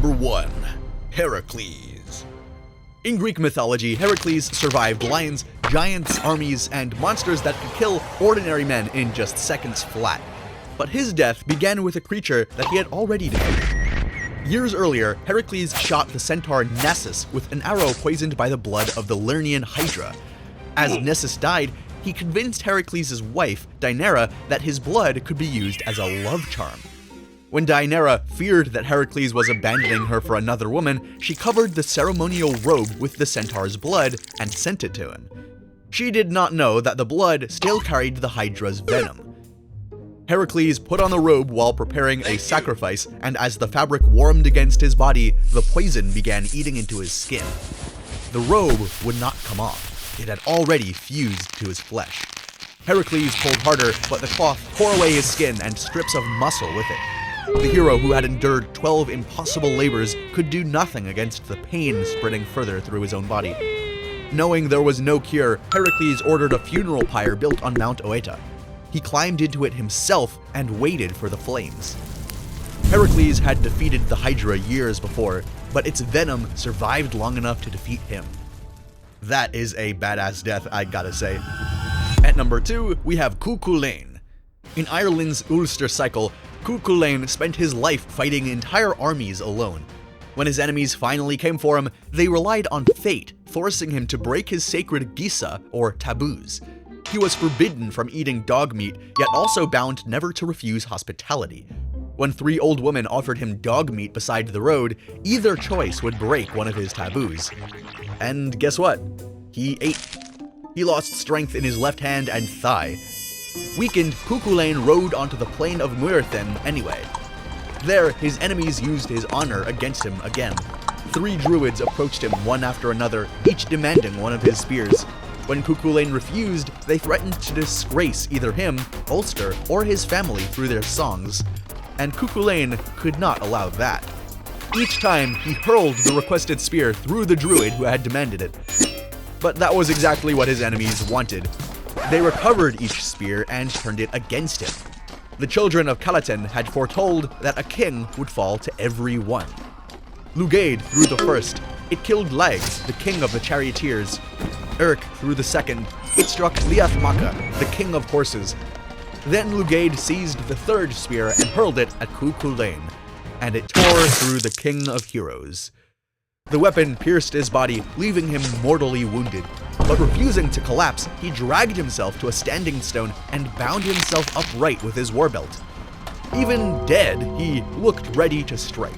number 1. Heracles. In Greek mythology, Heracles survived lions, giants, armies, and monsters that could kill ordinary men in just seconds flat. But his death began with a creature that he had already defeated. Years earlier, Heracles shot the centaur Nessus with an arrow poisoned by the blood of the Lernaean Hydra. As Nessus died, he convinced Heracles' wife, Deianira, that his blood could be used as a love charm. When Deianira feared that Heracles was abandoning her for another woman, she covered the ceremonial robe with the centaur's blood and sent it to him. She did not know that the blood still carried the Hydra's venom. Heracles put on the robe while preparing a sacrifice, and as the fabric warmed against his body, the poison began eating into his skin. The robe would not come off. It had already fused to his flesh. Heracles pulled harder, but the cloth tore away his skin and strips of muscle with it. The hero who had endured 12 impossible labors could do nothing against the pain spreading further through his own body. Knowing there was no cure, Heracles ordered a funeral pyre built on Mount Oeta. He climbed into it himself and waited for the flames. Heracles had defeated the Hydra years before, but its venom survived long enough to defeat him. That is a badass death, I gotta say. At number 2, we have Chulainn. In Ireland's Ulster cycle, Chulainn spent his life fighting entire armies alone. When his enemies finally came for him, they relied on fate, forcing him to break his sacred gisa, or taboos. He was forbidden from eating dog meat, yet also bound never to refuse hospitality. When 3 old women offered him dog meat beside the road, either choice would break one of his taboos. And guess what? He ate. He lost strength in his left hand and thigh. Weakened, Chulainn rode onto the plain of Muirthemne anyway. There, his enemies used his honor against him again. 3 druids approached him one after another, each demanding one of his spears. When Chulainn refused, they threatened to disgrace either him, Ulster, or his family through their songs. And Chulainn could not allow that. Each time, he hurled the requested spear through the druid who had demanded it. But that was exactly what his enemies wanted. They recovered each spear and turned it against him. The children of Chulainn had foretold that a king would fall to every one. Lugaid threw the first. It killed Laeg, the king of the charioteers. Erk threw the second. It struck Liathmacha, the king of horses. Then Lugaid seized the third spear and hurled it at Chulainn, and it tore through the king of heroes. The weapon pierced his body, leaving him mortally wounded. But refusing to collapse, he dragged himself to a standing stone and bound himself upright with his war belt. Even dead, he looked ready to strike.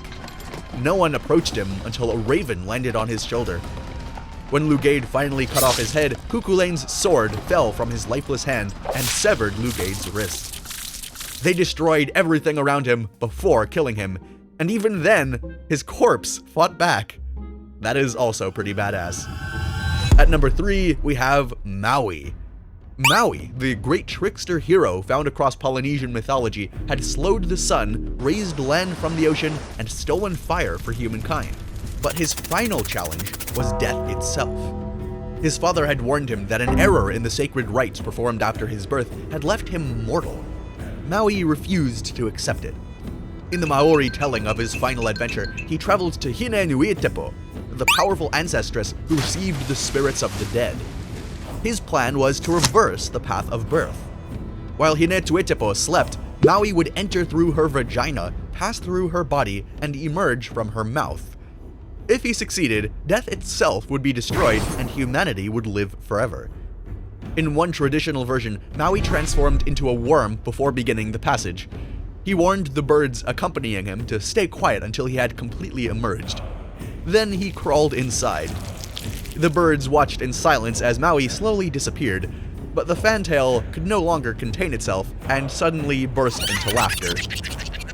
No one approached him until a raven landed on his shoulder. When Lugaid finally cut off his head, Chulainn's sword fell from his lifeless hand and severed Lugaid's wrist. They destroyed everything around him before killing him, and even then, his corpse fought back. That is also pretty badass. At number 3, we have Māui. Māui, the great trickster hero found across Polynesian mythology, had slowed the sun, raised land from the ocean, and stolen fire for humankind. But his final challenge was death itself. His father had warned him that an error in the sacred rites performed after his birth had left him mortal. Māui refused to accept it. In the Māori telling of his final adventure, he traveled to Hineinuitepo, the powerful ancestress who received the spirits of the dead. His plan was to reverse the path of birth. While Hineinuitepo slept, Māui would enter through her vagina, pass through her body, and emerge from her mouth. If he succeeded, death itself would be destroyed and humanity would live forever. In one traditional version, Māui transformed into a worm before beginning the passage. He warned the birds accompanying him to stay quiet until he had completely emerged. Then he crawled inside. The birds watched in silence as Māui slowly disappeared, but the fantail could no longer contain itself and suddenly burst into laughter.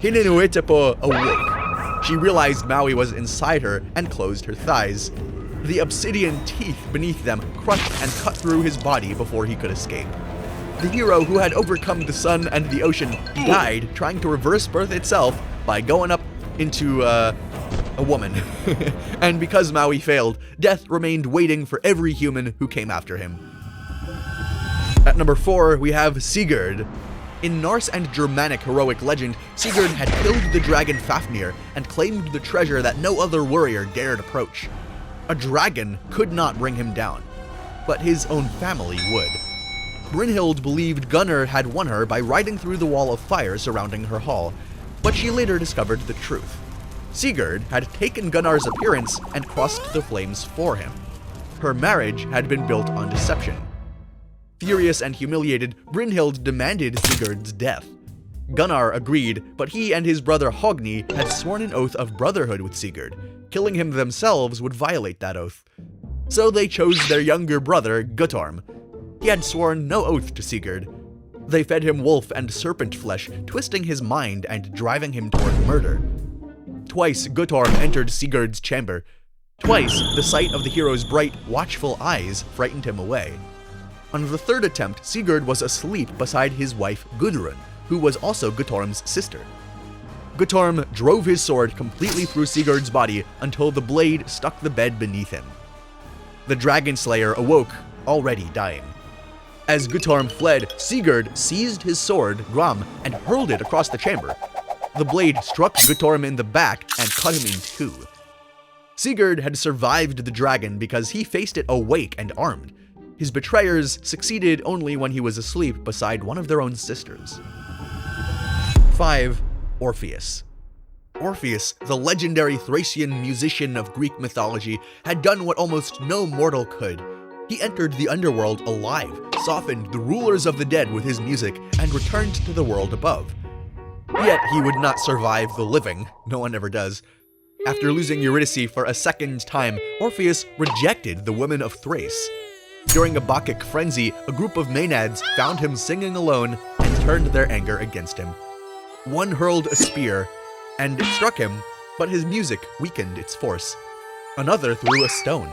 Hineinuitepo awoke. She realized Māui was inside her and closed her thighs. The obsidian teeth beneath them crushed and cut through his body before he could escape. The hero who had overcome the sun and the ocean died trying to reverse birth itself by going up into a woman. And because Māui failed, death remained waiting for every human who came after him. At number 4, we have Sigurd. In Norse and Germanic heroic legend, Sigurd had killed the dragon Fafnir and claimed the treasure that no other warrior dared approach. A dragon could not bring him down, but his own family would. Brynhild believed Gunnar had won her by riding through the wall of fire surrounding her hall, but she later discovered the truth. Sigurd had taken Gunnar's appearance and crossed the flames for him. Her marriage had been built on deception. Furious and humiliated, Brynhild demanded Sigurd's death. Gunnar agreed, but he and his brother Hogni had sworn an oath of brotherhood with Sigurd. Killing him themselves would violate that oath. So they chose their younger brother, Guttorm. He had sworn no oath to Sigurd. They fed him wolf and serpent flesh, twisting his mind and driving him toward murder. Twice, Guttorm entered Sigurd's chamber. Twice, the sight of the hero's bright, watchful eyes frightened him away. On the third attempt, Sigurd was asleep beside his wife Gudrun, who was also Guttorm's sister. Guttorm drove his sword completely through Sigurd's body until the blade stuck the bed beneath him. The dragon slayer awoke, already dying. As Guttorm fled, Sigurd seized his sword, Gram, and hurled it across the chamber. The blade struck Guttorm in the back and cut him in two. Sigurd had survived the dragon because he faced it awake and armed. His betrayers succeeded only when he was asleep beside one of their own sisters. 5. Orpheus. Orpheus, the legendary Thracian musician of Greek mythology, had done what almost no mortal could. He entered the underworld alive, softened the rulers of the dead with his music, and returned to the world above. Yet he would not survive the living. No one ever does. After losing Eurydice for a second time, Orpheus rejected the women of Thrace. During a Bacchic frenzy, a group of Maenads found him singing alone and turned their anger against him. One hurled a spear, and it struck him, but his music weakened its force. Another threw a stone.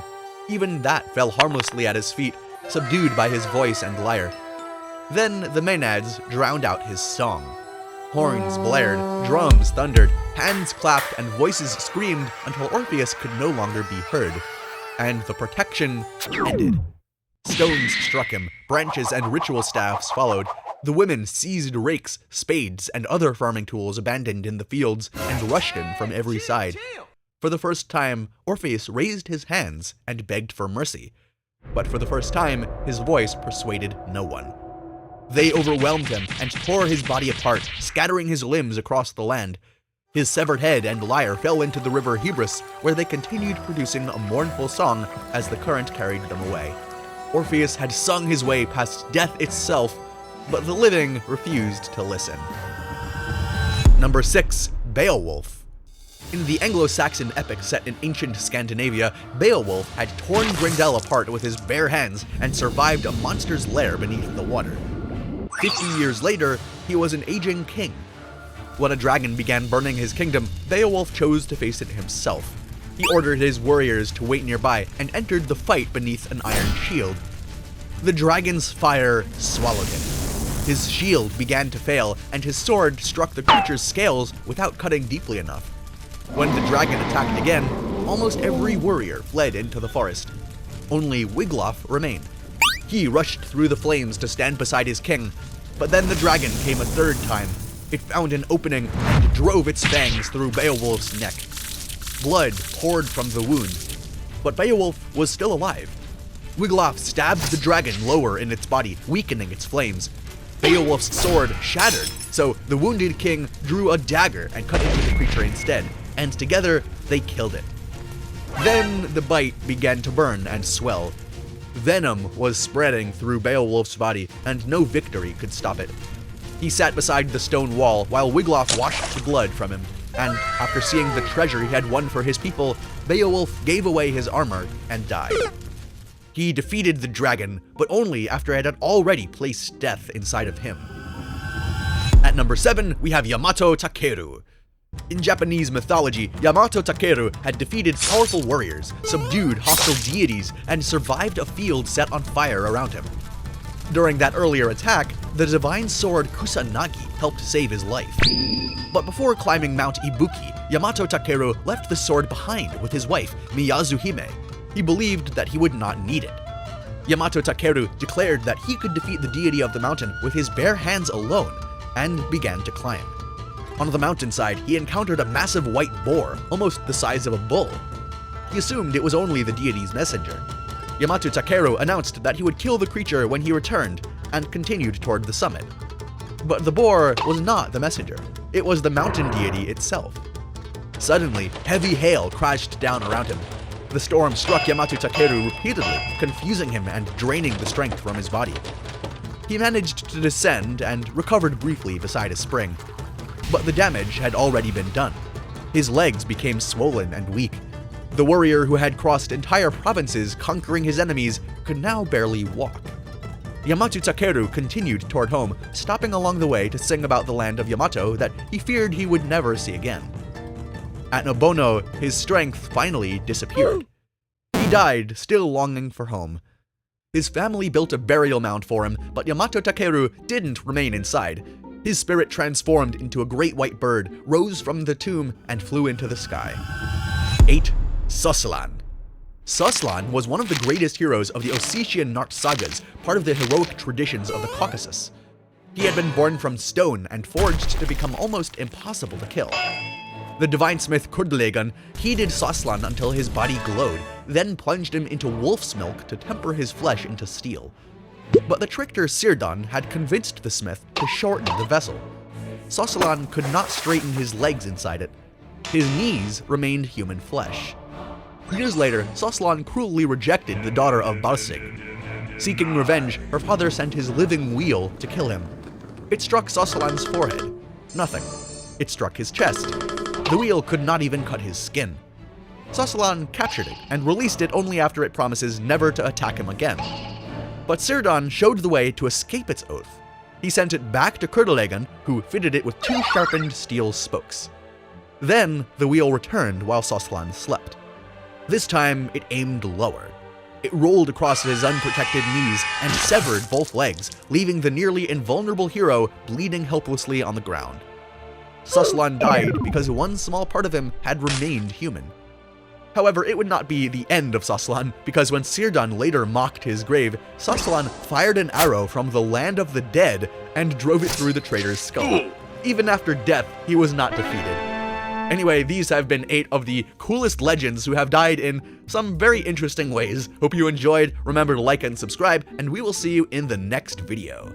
Even that fell harmlessly at his feet, subdued by his voice and lyre. Then the Maenads drowned out his song. Horns blared, drums thundered, hands clapped, and voices screamed until Orpheus could no longer be heard. And the protection ended. Stones struck him, branches and ritual staffs followed. The women seized rakes, spades, and other farming tools abandoned in the fields and rushed him from every side. For the first time, Orpheus raised his hands and begged for mercy. But for the first time, his voice persuaded no one. They overwhelmed him and tore his body apart, scattering his limbs across the land. His severed head and lyre fell into the river Hebrus, where they continued producing a mournful song as the current carried them away. Orpheus had sung his way past death itself, but the living refused to listen. Number 6. Beowulf. In the Anglo-Saxon epic set in ancient Scandinavia, Beowulf had torn Grendel apart with his bare hands and survived a monster's lair beneath the water. 50 years later, he was an aging king. When a dragon began burning his kingdom, Beowulf chose to face it himself. He ordered his warriors to wait nearby and entered the fight beneath an iron shield. The dragon's fire swallowed him. His shield began to fail, and his sword struck the creature's scales without cutting deeply enough. When the dragon attacked again, almost every warrior fled into the forest. Only Wiglaf remained. He rushed through the flames to stand beside his king, but then the dragon came a third time. It found an opening and drove its fangs through Beowulf's neck. Blood poured from the wound, but Beowulf was still alive. Wiglaf stabbed the dragon lower in its body, weakening its flames. Beowulf's sword shattered, so the wounded king drew a dagger and cut into the creature instead, and together they killed it. Then the bite began to burn and swell. Venom was spreading through Beowulf's body, and no victory could stop it. He sat beside the stone wall while Wiglaf washed the blood from him, and after seeing the treasure he had won for his people, Beowulf gave away his armor and died. He defeated the dragon, but only after it had already placed death inside of him. At number 7, we have Yamato Takeru. In Japanese mythology, Yamato Takeru had defeated powerful warriors, subdued hostile deities, and survived a field set on fire around him. During that earlier attack, the divine sword Kusanagi helped save his life. But before climbing Mount Ibuki, Yamato Takeru left the sword behind with his wife, Miyazuhime. He believed that he would not need it. Yamato Takeru declared that he could defeat the deity of the mountain with his bare hands alone, and began to climb. On the mountainside, he encountered a massive white boar, almost the size of a bull. He assumed it was only the deity's messenger. Yamato Takeru announced that he would kill the creature when he returned, and continued toward the summit. But the boar was not the messenger. It was the mountain deity itself. Suddenly, heavy hail crashed down around him. The storm struck Yamato Takeru repeatedly, confusing him and draining the strength from his body. He managed to descend and recovered briefly beside a spring. But the damage had already been done. His legs became swollen and weak. The warrior who had crossed entire provinces conquering his enemies could now barely walk. Yamato Takeru continued toward home, stopping along the way to sing about the land of Yamato that he feared he would never see again. At Nobono, his strength finally disappeared. He died, still longing for home. His family built a burial mound for him, but Yamato Takeru didn't remain inside. His spirit transformed into a great white bird, rose from the tomb, and flew into the sky. 8. Soslan. Soslan was one of the greatest heroes of the Ossetian Norse sagas, part of the heroic traditions of the Caucasus. He had been born from stone and forged to become almost impossible to kill. The divine smith Chulainn heated Soslan until his body glowed, then plunged him into wolf's milk to temper his flesh into steel. But the trickster Sigurd had convinced the smith to shorten the vessel. Soslan could not straighten his legs inside it. His knees remained human flesh. Years later, Soslan cruelly rejected the daughter of Balsig. Seeking revenge, her father sent his living wheel to kill him. It struck Soslan's forehead. Nothing. It struck his chest. The wheel could not even cut his skin. Soslan captured it and released it only after it promises never to attack him again. But Sigurd showed the way to escape its oath. He sent it back to Chulainn, who fitted it with 2 sharpened steel spokes. Then the wheel returned while Soslan slept. This time, it aimed lower. It rolled across his unprotected knees and severed both legs, leaving the nearly invulnerable hero bleeding helplessly on the ground. Soslan died because one small part of him had remained human. However, it would not be the end of Soslan, because when Sigurd later mocked his grave, Soslan fired an arrow from the land of the dead and drove it through the traitor's skull. Even after death, he was not defeated. Anyway, these have been 8 of the coolest legends who have died in some very interesting ways. Hope you enjoyed. Remember to like and subscribe, and we will see you in the next video.